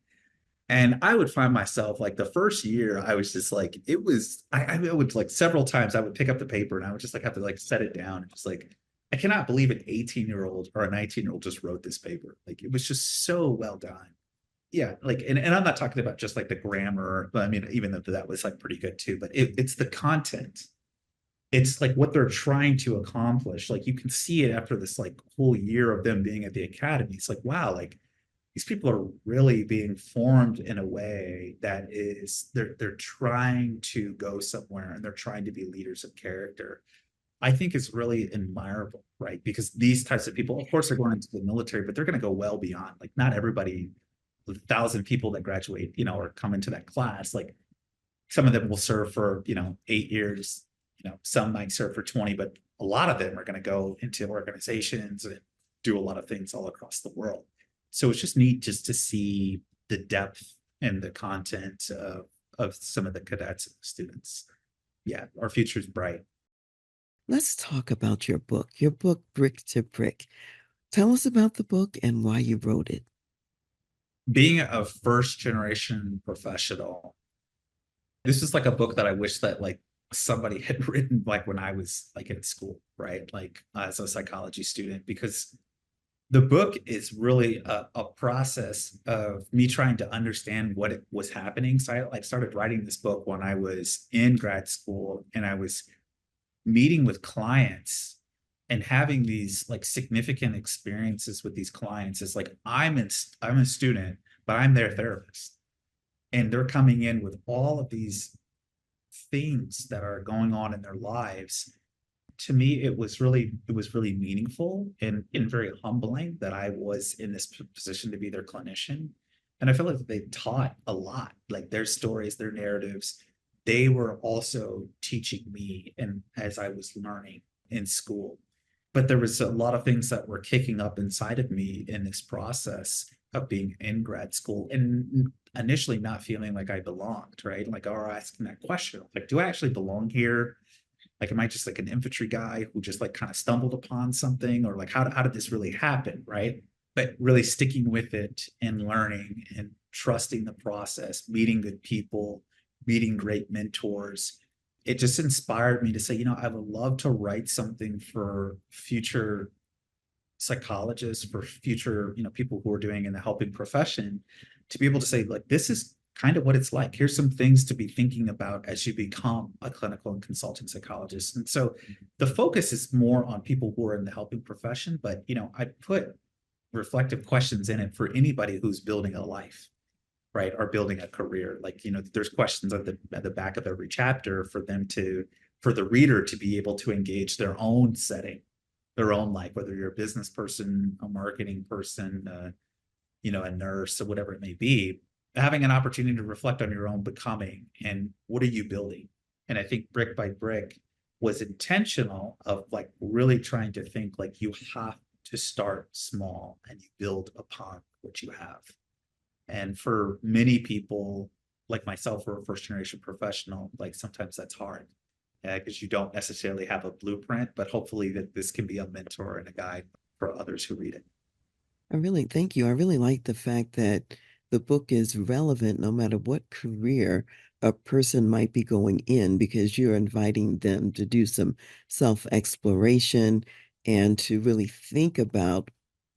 And I would find myself like the first year, I was just like, it was, I would like several times I would pick up the paper and I would just like have to like set it down and just like, I cannot believe an 18-year-old or a 19-year-old just wrote this paper. Like it was just so well done. Yeah. Like, and I'm not talking about just like the grammar, but I mean, even though that was like pretty good too, but it's the content. It's like what they're trying to accomplish. Like you can see it after this like whole year of them being at the academy. It's like, wow, like these people are really being formed in a way that is they're trying to go somewhere and they're trying to be leaders of character. I think it's really admirable, right? Because these types of people, of course, they're going into the military, but they're going to go well beyond. Like not everybody, the 1,000 people that graduate, or come into that class, like some of them will serve for 8 years. Some might serve for 20, but a lot of them are going to go into organizations and do a lot of things all across the world. So it's just neat just to see the depth and the content of some of the cadets and the students. Yeah, our future is bright. Let's talk about your book, Brick to Brick. Tell us about the book and why you wrote it. Being a first generation professional, this is like a book that I wish that like somebody had written like when I was like in school, right? Like as a psychology student, because the book is really a process of me trying to understand what it was happening. So I like started writing this book when I was in grad school and I was meeting with clients and having these like significant experiences with these clients. It's like I'm a student, but I'm their therapist. And they're coming in with all of these things that are going on in their lives. To me it was really meaningful and very humbling that I was in this position to be their clinician. And I feel like they taught a lot, like their stories, their narratives, they were also teaching me and as I was learning in school. But there was a lot of things that were kicking up inside of me in this process of being in grad school and initially not feeling like I belonged, right? Like, or asking that question, like, do I actually belong here? Like, am I just like an infantry guy who just like kind of stumbled upon something? Or like, how did this really happen? Right. But really sticking with it and learning and trusting the process, meeting good people, meeting great mentors. It just inspired me to say, I would love to write something for future psychologists, for future, people who are doing in the helping profession, to be able to say, like, this is kind of what it's like. Here's some things to be thinking about as you become a clinical and consulting psychologist. And so the focus is more on people who are in the helping profession, but I put reflective questions in it for anybody who's building a life, right, or building a career. Like, there's questions at the back of every chapter for the reader to be able to engage their own setting, their own life, whether you're a business person, a marketing person, a nurse, or whatever it may be, having an opportunity to reflect on your own becoming and what are you building. And I think Brick by Brick was intentional of like really trying to think like you have to start small and you build upon what you have. And for many people like myself, or a first generation professional, like sometimes that's hard because you don't necessarily have a blueprint, but hopefully that this can be a mentor and a guide for others who read it. I really thank you. I really like the fact that the book is relevant no matter what career a person might be going in, because you're inviting them to do some self-exploration and to really think about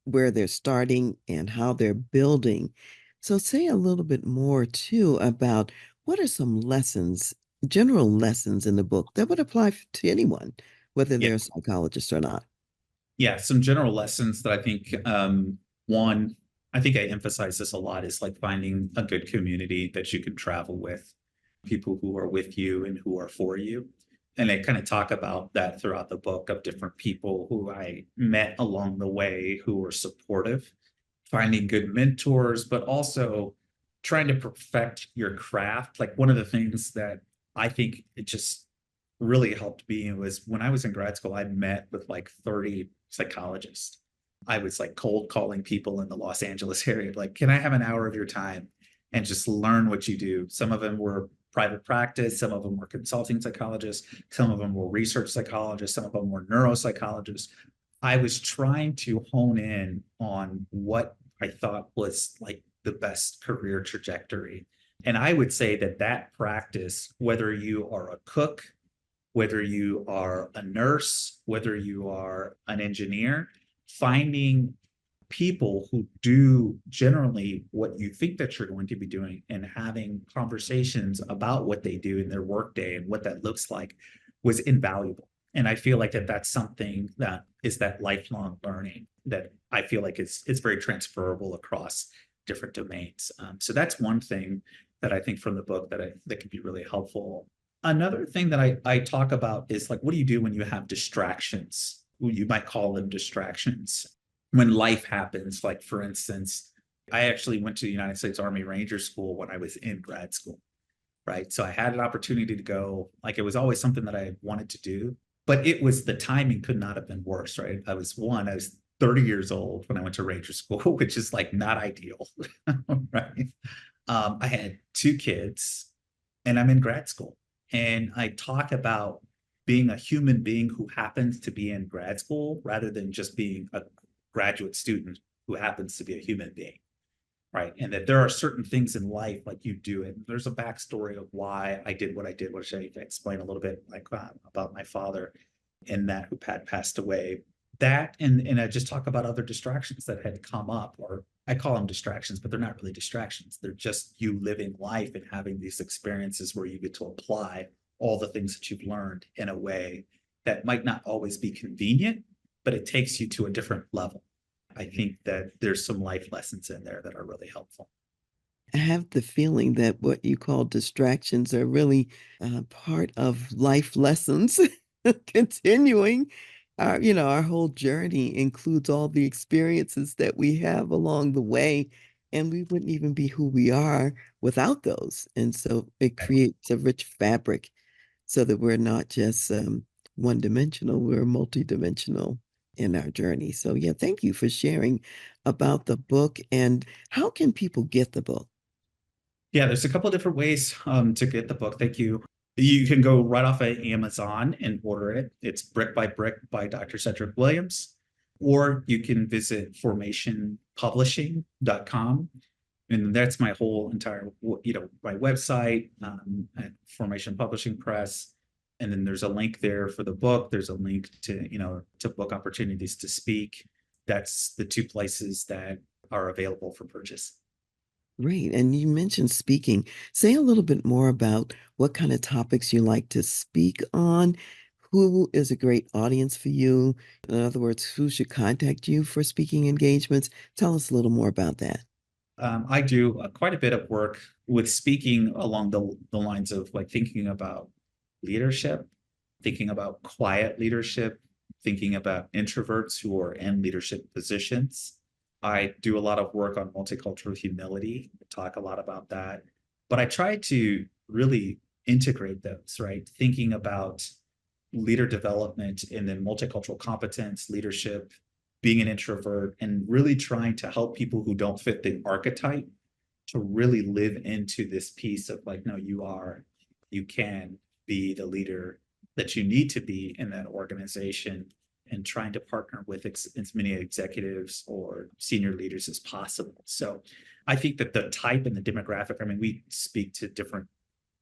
where they're starting and how they're building. So say a little bit more too about what are some lessons, general lessons in the book that would apply to anyone, whether Yeah. they're a psychologist or not. Yeah, some general lessons that I think one, I think I emphasize this a lot, is like finding a good community that you can travel with, people who are with you and who are for you. And I kind of talk about that throughout the book of different people who I met along the way who were supportive, finding good mentors, but also trying to perfect your craft. Like one of the things that I think it just really helped me was when I was in grad school, I met with like 30 psychologists. I was like cold calling people in the Los Angeles area, like, can I have an hour of your time and just learn what you do? Some of them were private practice, some of them were consulting psychologists, some of them were research psychologists, some of them were neuropsychologists. I was trying to hone in on what I thought was like the best career trajectory. And I would say that that practice, whether you are a cook, whether you are a nurse, whether you are an engineer, finding people who do generally what you think that you're going to be doing and having conversations about what they do in their workday and what that looks like was invaluable. And I feel like that's something that is that lifelong learning that I feel like it's very transferable across different domains. So that's one thing that I think from the book that can be really helpful. Another thing that I talk about is like, what do you do when you have distractions? You might call them distractions when life happens. Like, for instance, I actually went to the United States Army Ranger School when I was in grad school, right? So I had an opportunity to go, like, it was always something that I wanted to do, but the timing could not have been worse, right? I was 30 years old when I went to Ranger School, which is like not ideal, right? I had two kids and I'm in grad school. And I talk about being a human being who happens to be in grad school rather than just being a graduate student who happens to be a human being, right? And that there are certain things in life like you do it. There's a backstory of why I did what I did, which I explain a little bit like about my father and that who had passed away. That and I just talk about other distractions that had come up, or I call them distractions, but they're not really distractions. They're just you living life and having these experiences where you get to apply all the things that you've learned in a way that might not always be convenient, but it takes you to a different level. I think that there's some life lessons in there that are really helpful. I have the feeling that what you call distractions are really part of life lessons. Continuing our whole journey includes all the experiences that we have along the way, and we wouldn't even be who we are without those. And so it creates a rich fabric so that we're not just one dimensional, we're multidimensional in our journey. So, yeah, thank you for sharing about the book. And how can people get the book? Yeah, there's a couple of different ways to get the book. Thank you. You can go right off of Amazon and order it. It's Brick by Brick by Dr. Cedric Williams. Or you can visit formationpublishing.com. And that's my whole entire, my website, at Formation Publishing Press. And then there's a link there for the book. There's a link to book opportunities to speak. That's the two places that are available for purchase. Great. And you mentioned speaking. Say a little bit more about what kind of topics you like to speak on. Who is a great audience for you? In other words, who should contact you for speaking engagements? Tell us a little more about that. I do quite a bit of work with speaking along the lines of like thinking about leadership, thinking about quiet leadership, thinking about introverts who are in leadership positions. I do a lot of work on multicultural humility, talk a lot about that, but I try to really integrate those, right? Thinking about leader development and then multicultural competence, leadership, being an introvert, and really trying to help people who don't fit the archetype to really live into this piece of like, no, you can be the leader that you need to be in that organization and trying to partner with as many executives or senior leaders as possible. So I think that the type and the demographic, I mean, we speak to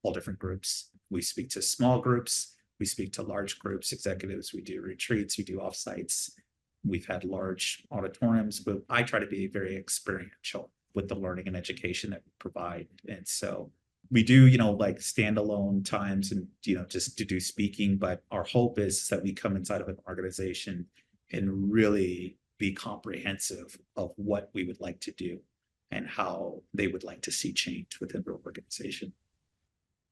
all different groups. We speak to small groups, we speak to large groups, executives, we do retreats, we do offsites. We've had large auditoriums, but I try to be very experiential with the learning and education that we provide. And so we do, like standalone times and, just to do speaking. But our hope is that we come inside of an organization and really be comprehensive of what we would like to do and how they would like to see change within their organization.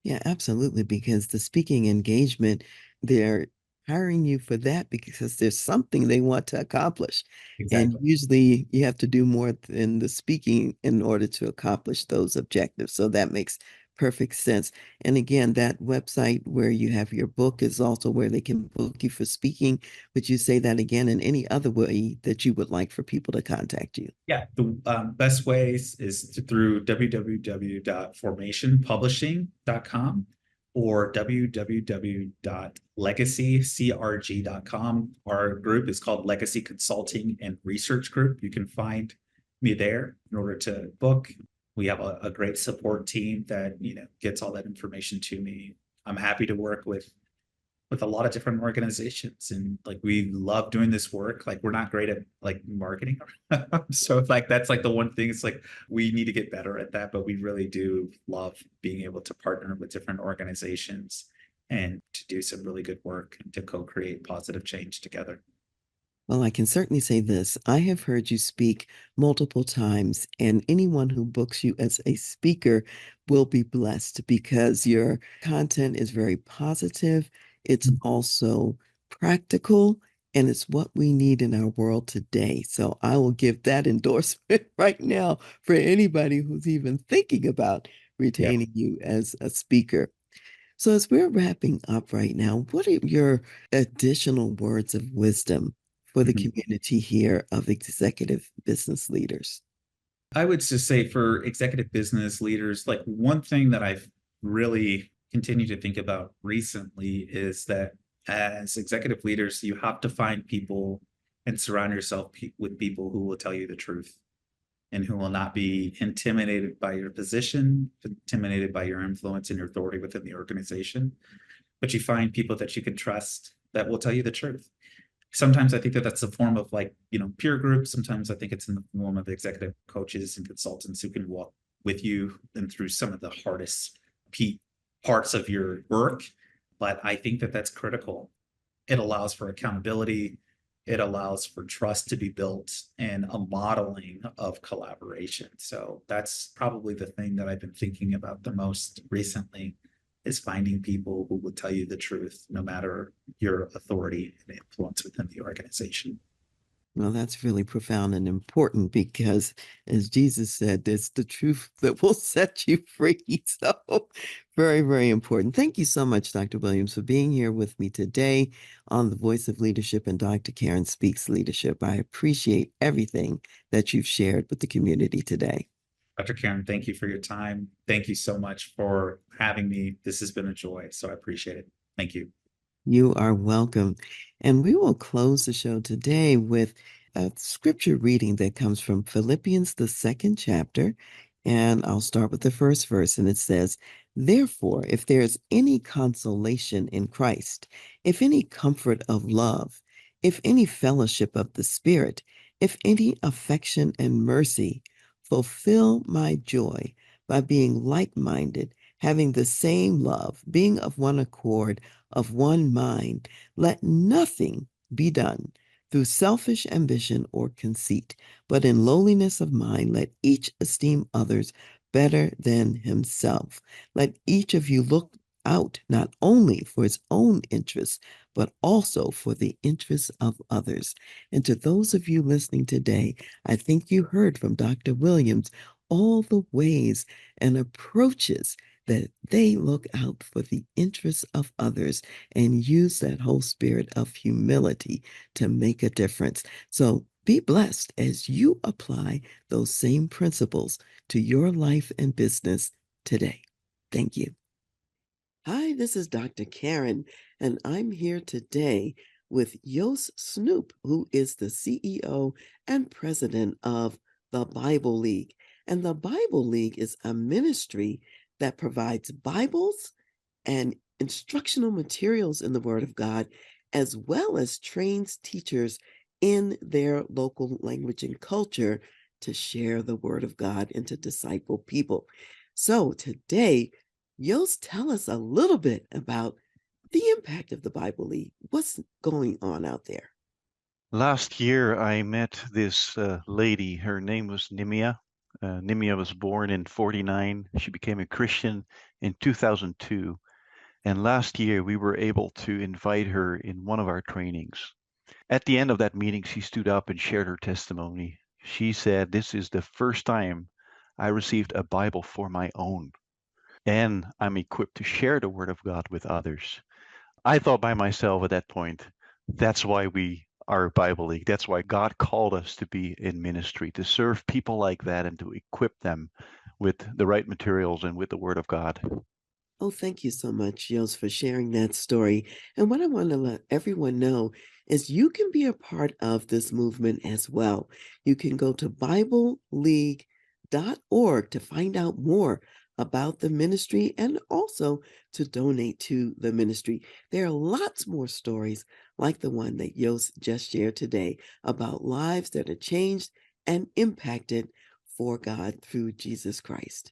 Yeah, absolutely. Because the speaking engagement, they're hiring you for that because there's something they want to accomplish. And Exactly. usually you have to do more than the speaking in order to accomplish those objectives. So that makes perfect sense. And again, that website where you have your book is also where they can book you for speaking. Would you say that again in any other way that you would like for people to contact you? Yeah, the best ways is through www.formationpublishing.com or www.legacycrg.com. Our group is called Legacy Consulting and Research Group. You can find me there in order to book. We have a great support team that gets all that information to me. I'm happy to work with a lot of different organizations, and like we love doing this work. Like we're not great at like marketing. So like that's like the one thing. It's like we need to get better at that, but we really do love being able to partner with different organizations and to do some really good work and to co-create positive change together. Well, I can certainly say this. I have heard you speak multiple times, and anyone who books you as a speaker will be blessed because your content is very positive. It's also practical, and it's what we need in our world today. So I will give that endorsement right now for anybody who's even thinking about Yeah. retaining you as a speaker. So, as we're wrapping up right now, what are your additional words of wisdom for the Mhm. community here of executive business leaders? I would just say for executive business leaders, like one thing that I've really continued to think about recently is that as executive leaders, you have to find people and surround yourself with people who will tell you the truth and who will not be intimidated by your position, intimidated by your influence and your authority within the organization. But you find people that you can trust that will tell you the truth. Sometimes I think that that's a form of like, peer groups. Sometimes I think it's in the form of executive coaches and consultants who can walk with you and through some of the hardest parts of your work. But I think that that's critical. It allows for accountability. It allows for trust to be built and a modeling of collaboration. So that's probably the thing that I've been thinking about the most recently is finding people who will tell you the truth, no matter your authority and influence within the organization. Well, that's really profound and important because, as Jesus said, it's the truth that will set you free. So, very, very important. Thank you so much, Dr. Williams, for being here with me today on The Voice of Leadership and Dr. Karen Speaks Leadership. I appreciate everything that you've shared with the community today. Dr. Karen, thank you for your time. Thank you so much for having me. This has been a joy, so I appreciate it. Thank you. You are welcome. And we will close the show today with a scripture reading that comes from Philippians, the second chapter. And I'll start with the first verse. And it says, therefore, if there is any consolation in Christ, if any comfort of love, if any fellowship of the Spirit, if any affection and mercy, fulfill my joy by being like-minded, having the same love, being of one accord, of one mind. Let nothing be done through selfish ambition or conceit, but in lowliness of mind, let each esteem others better than himself. Let each of you look out not only for his own interests, but also for the interests of others. And to those of you listening today, I think you heard from Dr. Williams all the ways and approaches that they look out for the interests of others and use that whole spirit of humility to make a difference. So be blessed as you apply those same principles to your life and business today. Thank you. Hi, this is Dr. Karen, and I'm here today with Jos Snoop, who is the CEO and president of the Bible League. And the Bible League is a ministry that provides Bibles and instructional materials in the Word of God, as well as trains teachers in their local language and culture to share the Word of God and to disciple people. So today, Yost, tell us a little bit about the impact of the Bible League. What's going on out there? Last year, I met this lady. Her name was Nimia. Nimia was born in 49. She became a Christian in 2002. And last year, we were able to invite her in one of our trainings. At the end of that meeting, she stood up and shared her testimony. She said, "This is the first time I received a Bible for my own, and I'm equipped to share the Word of God with others." I thought by myself at that point, that's why we are a Bible League. That's why God called us to be in ministry, to serve people like that and to equip them with the right materials and with the Word of God. Oh, thank you so much, Yos, for sharing that story. And what I want to let everyone know is you can be a part of this movement as well. You can go to BibleLeague.org to find out more about the ministry and also to donate to the ministry. There are lots more stories like the one that Yos just shared today about lives that are changed and impacted for God through Jesus Christ.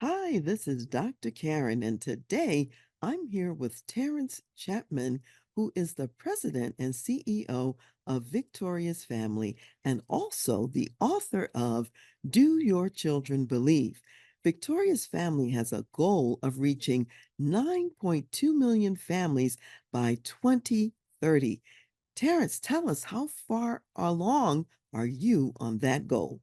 Hi, this is Dr. Karen, and today I'm here with Terrence Chapman, who is the president and CEO of Victorious Family and also the author of Do Your Children Believe? Victorious Family has a goal of reaching 9.2 million families by 2030. Terrence, tell us, how far along are you on that goal?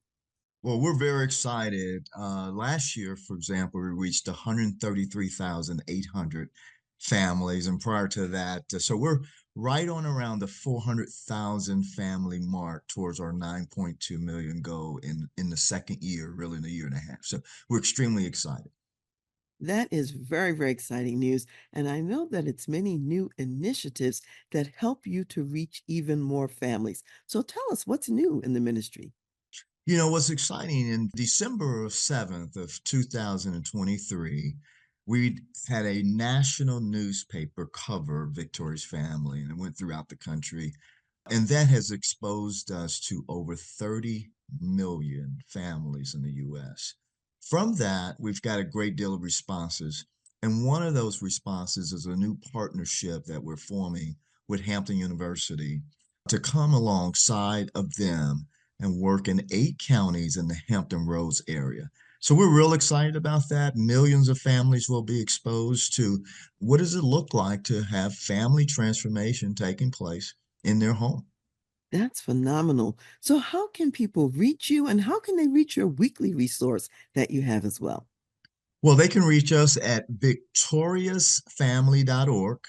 Well, we're very excited. Last year, for example, we reached 133,800 families, and prior to that, so we're right on around the 400,000 family mark towards our 9.2 million goal in the second year, really in a year and a half. So we're extremely excited. That is very, very exciting news. And I know that it's many new initiatives that help you to reach even more families. So tell us what's new in the ministry. You know, what's exciting in December 7th of 2023, we had a national newspaper cover Victoria's Family, and it went throughout the country. And that has exposed us to over 30 million families in the US. From that, we've got a great deal of responses. And one of those responses is a new partnership that we're forming with Hampton University to come alongside of them and work in 8 counties in the Hampton Roads area. So we're real excited about that. Millions of families will be exposed to what does it look like to have family transformation taking place in their home. That's phenomenal. So, how can people reach you and how can they reach your weekly resource that you have as well? Well, they can reach us at victoriousfamily.org,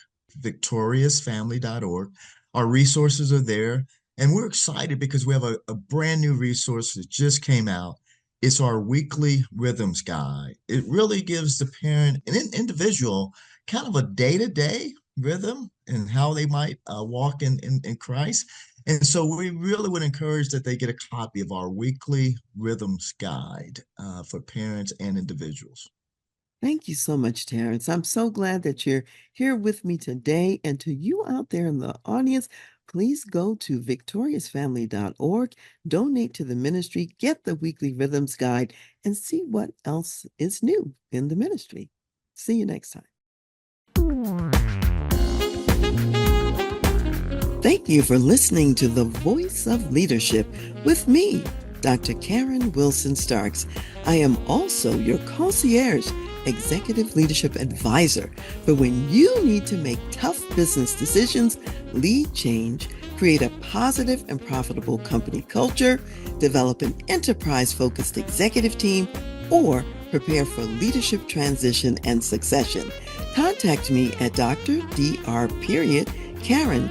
victoriousfamily.org. Our resources are there, and we're excited because we have a brand new resource that just came out. It's our weekly rhythms guide. It really gives the parent and individual kind of a day-to-day rhythm and how they might walk in Christ. And so we really would encourage that they get a copy of our weekly rhythms guide for parents and individuals. Thank you so much, Terrence. I'm so glad that you're here with me today. And to you out there in the audience, please go to victoriousfamily.org, donate to the ministry, get the weekly rhythms guide, and see what else is new in the ministry. See you next time. Thank you for listening to The Voice of Leadership with me, Dr. Karen Wilson Starks. I am also your concierge executive leadership advisor for when you need to make tough business decisions, lead change, create a positive and profitable company culture, develop an enterprise-focused executive team, or prepare for leadership transition and succession. Contact me at Dr. Karen, Karen,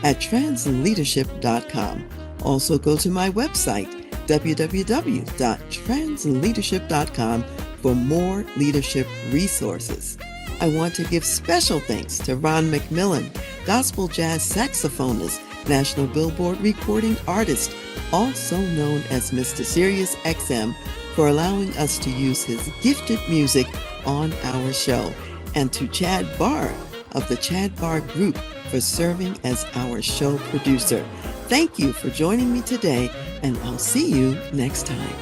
at transleadership.com. Also go to my website, www.transleadership.com, for more leadership resources. I want to give special thanks to Ron McMillan, gospel jazz saxophonist, National Billboard recording artist, also known as Mr. Sirius XM, for allowing us to use his gifted music on our show, and to Chad Barr of the Chad Barr Group for serving as our show producer. Thank you for joining me today, and I'll see you next time.